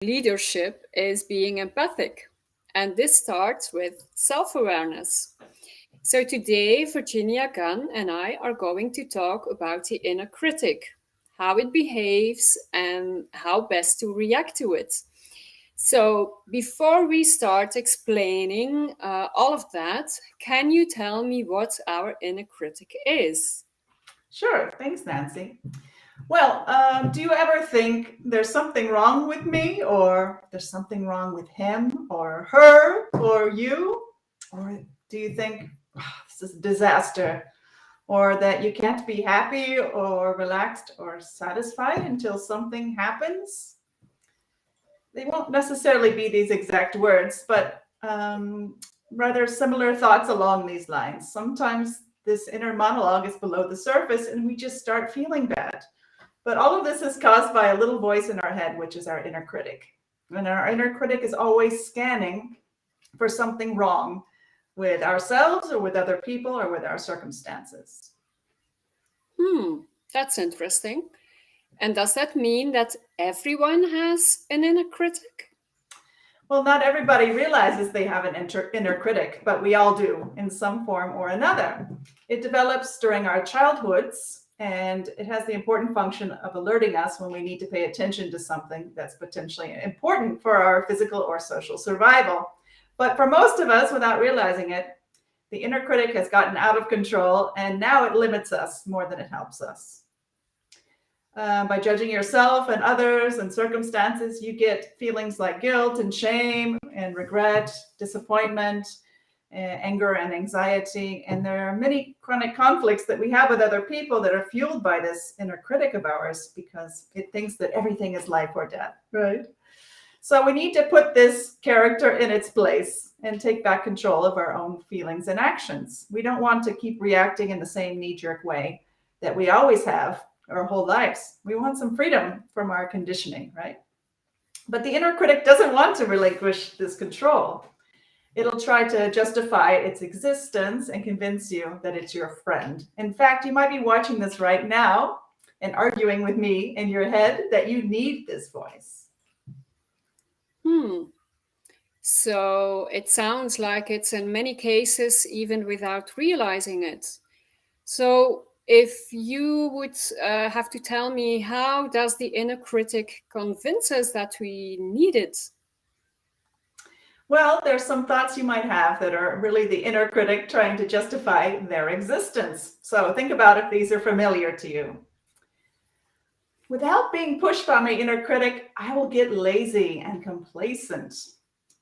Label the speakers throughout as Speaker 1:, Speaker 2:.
Speaker 1: leadership is being empathic. And this starts with self awareness. So today, Virginia Gunn and I are going to talk about the inner critic, how it behaves, and how best to react to it. So, before we start explaining all of that, can you tell me what our inner critic is?
Speaker 2: Sure. Thanks, Nancy. Well, do you ever think there's something wrong with me, or there's something wrong with him, or her, or you? Or do you think, "Ah, this is a disaster," or that you can't be happy, or relaxed, or satisfied until something happens? They won't necessarily be these exact words, but rather similar thoughts along these lines. Sometimes this inner monologue is below the surface and we just start feeling bad. But all of this is caused by a little voice in our head, which is our inner critic. And our inner critic is always scanning for something wrong with ourselves or with other people or with our circumstances.
Speaker 1: Hmm, that's interesting. And does that mean that everyone has an inner critic?
Speaker 2: Well, not everybody realizes they have an inner critic, but we all do in some form or another. It develops during our childhoods, and it has the important function of alerting us when we need to pay attention to something that's potentially important for our physical or social survival. But for most of us, without realizing it, the inner critic has gotten out of control, and now it limits us more than it helps us. By judging yourself and others and circumstances, you get feelings like guilt and shame and regret, disappointment, anger and anxiety. And there are many chronic conflicts that we have with other people that are fueled by this inner critic of ours because it thinks that everything is life or death, right? So we need to put this character in its place and take back control of our own feelings and actions. We don't want to keep reacting in the same knee-jerk way that we always have our whole lives. We want some freedom from our conditioning, right? But the inner critic doesn't want to relinquish this control. It'll try to justify its existence and convince you that it's your friend. In fact, you might be watching this right now and arguing with me in your head that you need this voice.
Speaker 1: Hmm. So it sounds like it's in many cases even without realizing it. So if you would have to tell me, how does the inner critic convince us that we need it?
Speaker 2: Well, there's some thoughts you might have that are really the inner critic trying to justify their existence. So think about if these are familiar to you. Without being pushed by my inner critic, I will get lazy and complacent.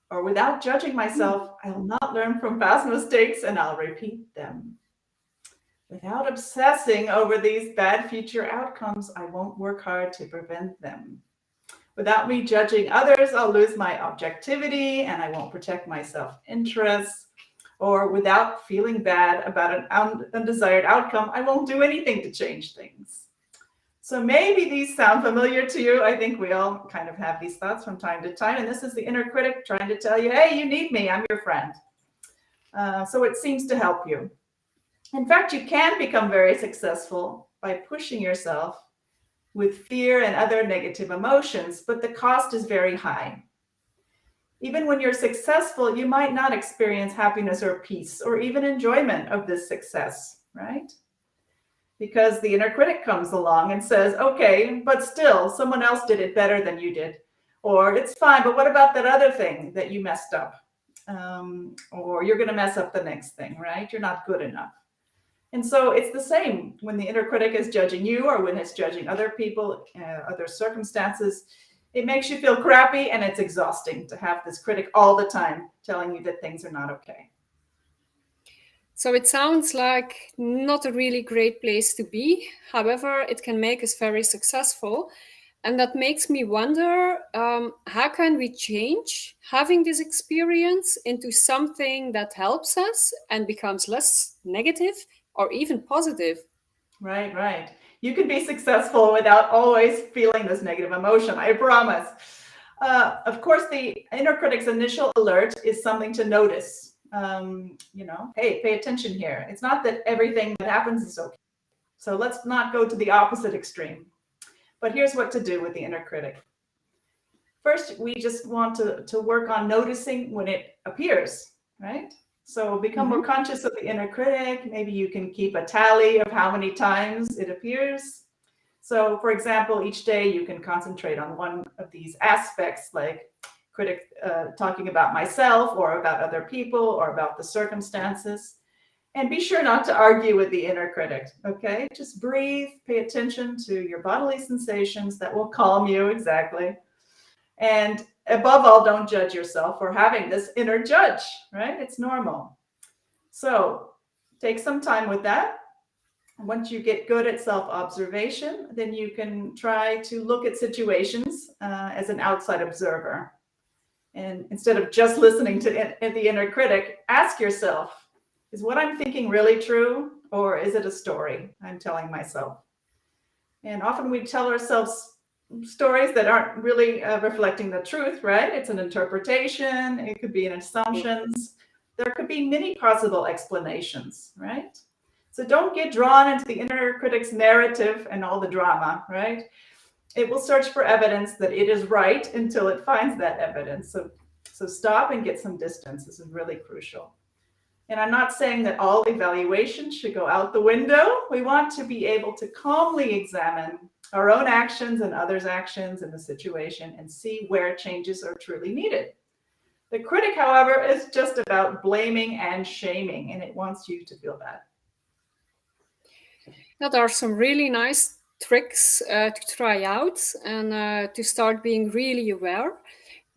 Speaker 2: Or without judging
Speaker 1: Hmm.
Speaker 2: myself, I will not learn from past mistakes and I'll repeat them. Without obsessing over these bad future outcomes, I won't work hard to prevent them. Without me judging others, I'll lose my objectivity and I won't protect my self interest. Or without feeling bad about an undesired outcome, I won't do anything to change things. So maybe these sound familiar to you. I think we all kind of have these thoughts from time to time. And this is the inner critic trying to tell you, hey, you need me, I'm your friend. So it seems to help you. In fact, you can become very successful by pushing yourself with fear and other negative emotions, but the cost is very high. Even when you're successful, you might not experience happiness or peace or even enjoyment of this success, right? Because the inner critic comes along and says, okay, but still, someone else did it better than you did. Or it's fine, but what about that other thing that you messed up? Or you're going to mess up the next thing, right? You're not good enough. And so it's the same when the inner critic is judging you or when it's judging other people, other circumstances. It makes you feel crappy and it's exhausting to have this critic all the time telling you that things are not okay.
Speaker 1: So it sounds like not a really great place to be. However, it can make us very successful. And that makes me wonder, how can we change having this experience into something that helps us and becomes less negative or even positive?
Speaker 2: Right, right. You can be successful without always feeling this negative emotion, I promise. Of course, the inner critic's initial alert is something to notice. Hey, pay attention here. It's not that everything that happens is okay. So let's not go to the opposite extreme. But here's what to do with the inner critic. First, we just want to work on noticing when it appears, right? So become more
Speaker 1: Mhm.
Speaker 2: conscious of the inner critic. Maybe you can keep a tally of how many times it appears. So, for example, each day you can concentrate on one of these aspects, like critic talking about myself or about other people or about the circumstances. And be sure not to argue with the inner critic, okay? Just breathe, pay attention to your bodily sensations. That will calm you, exactly. And above all, don't judge yourself for having this inner judge, right? It's normal. So take some time with that. Once you get good at self-observation, then you can try to look at situations as an outside observer. And instead of just listening to the inner critic, ask yourself, is what I'm thinking really true, or is it a story I'm telling myself? And often we tell ourselves stories that aren't really reflecting the truth, right? It's an interpretation, it could be an assumptions. There could be many possible explanations, right? So don't get drawn into the inner critic's narrative and all the drama, right? It will search for evidence that it is right until it finds that evidence. So stop and get some distance. This is really crucial. And I'm not saying that all evaluation should go out the window. We want to be able to calmly examine our own actions and others' actions in the situation and see where changes are truly needed. The critic, however, is just about blaming and shaming, and it wants you to feel bad.
Speaker 1: Now, there are some really nice tricks to try out and to start being really aware.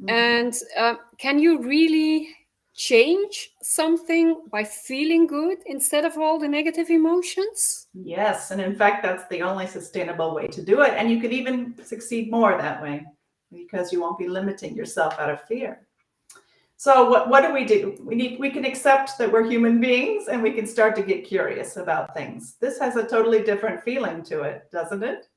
Speaker 2: Mhm.
Speaker 1: And can you really change something by feeling good instead of all the negative emotions?
Speaker 2: Yes, and in fact, that's the only sustainable way to do it. And you could even succeed more that way because you won't be limiting yourself out of fear. So what do? We can accept that we're human beings and we can start to get curious about things. This has a totally different feeling to it, doesn't it?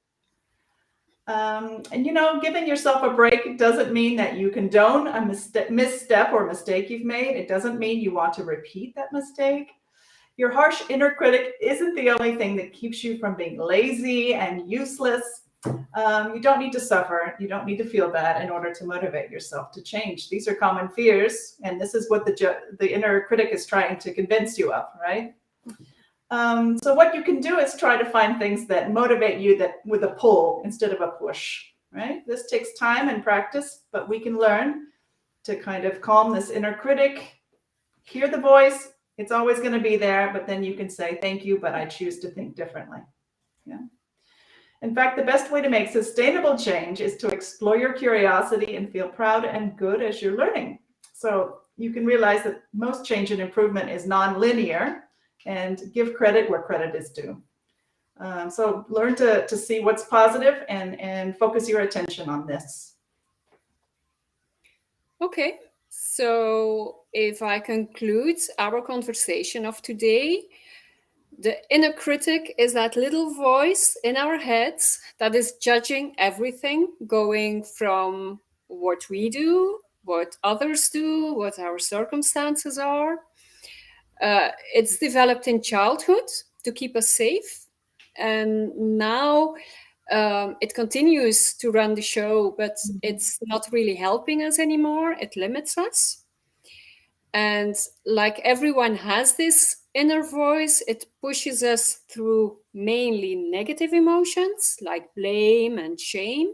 Speaker 2: And giving yourself a break doesn't mean that you condone a misstep or mistake you've made. It doesn't mean you want to repeat that mistake. Your harsh inner critic isn't the only thing that keeps you from being lazy and useless. You don't need to suffer. You don't need to feel bad in order to motivate yourself to change. These are common fears, and this is what the inner critic is trying to convince you of, right? So what you can do is try to find things that motivate you that with a pull instead of a push, right? This takes time and practice, but we can learn to kind of calm this inner critic, hear the voice. It's always going to be there, but then you can say, thank you, but I choose to think differently. Yeah. In fact, the best way to make sustainable change is to explore your curiosity and feel proud and good as you're learning. So you can realize that most change and improvement is non-linear, and give credit where credit is due. So learn to see what's positive and focus your attention on this.
Speaker 1: Okay, so if I conclude our conversation of today, the inner critic is that little voice in our heads that is judging everything, going from what we do, what others do, what our circumstances are. It's developed in childhood to keep us safe. And now it continues to run the show, but it's not really helping us anymore. It limits us. And like everyone has this inner voice, it pushes us through mainly negative emotions like blame and shame.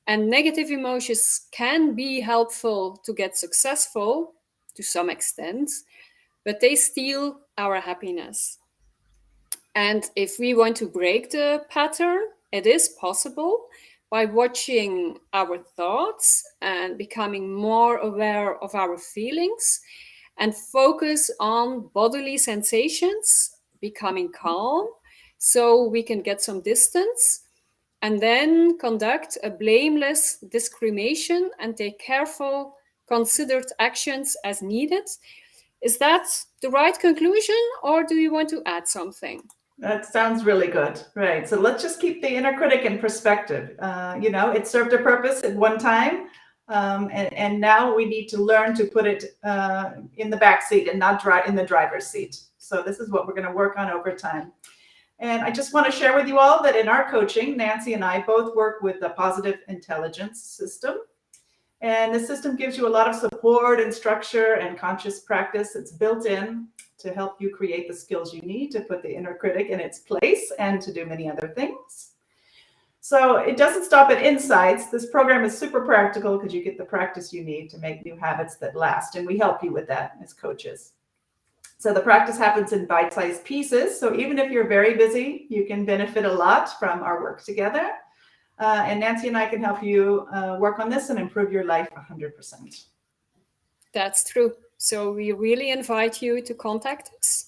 Speaker 1: And negative emotions can be helpful to get successful to some extent, but they steal our happiness. And if we want to break the pattern, it is possible by watching our thoughts and becoming more aware of our feelings and focus on bodily sensations, becoming calm so we can get some distance, and then conduct a blameless discrimination and take careful, considered actions as needed. Is that the right conclusion, or do you want to add something?
Speaker 2: That sounds really good. Right. So let's just keep the inner critic in perspective. It served a purpose at one time. And now we need to learn to put it in the back seat and not in the driver's seat. So this is what we're going to work on over time. And I just want to share with you all that in our coaching, Nancy and I both work with the positive intelligence system. And the system gives you a lot of support and structure and conscious practice. It's built in to help you create the skills you need to put the inner critic in its place and to do many other things. So it doesn't stop at insights. This program is super practical because you get the practice you need to make new habits that last. And we help you with that as coaches. So the practice happens in bite-sized pieces. So even if you're very busy, you can benefit a lot from our work together. And Nancy and I can help you work on this and improve your life 100%.
Speaker 1: That's true. So we really invite you to contact us.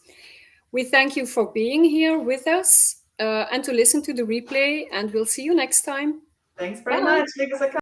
Speaker 1: We thank you for being here with us and to listen to the replay, and we'll see you next time.
Speaker 2: Thanks very
Speaker 1: Bye.
Speaker 2: much. Leave us a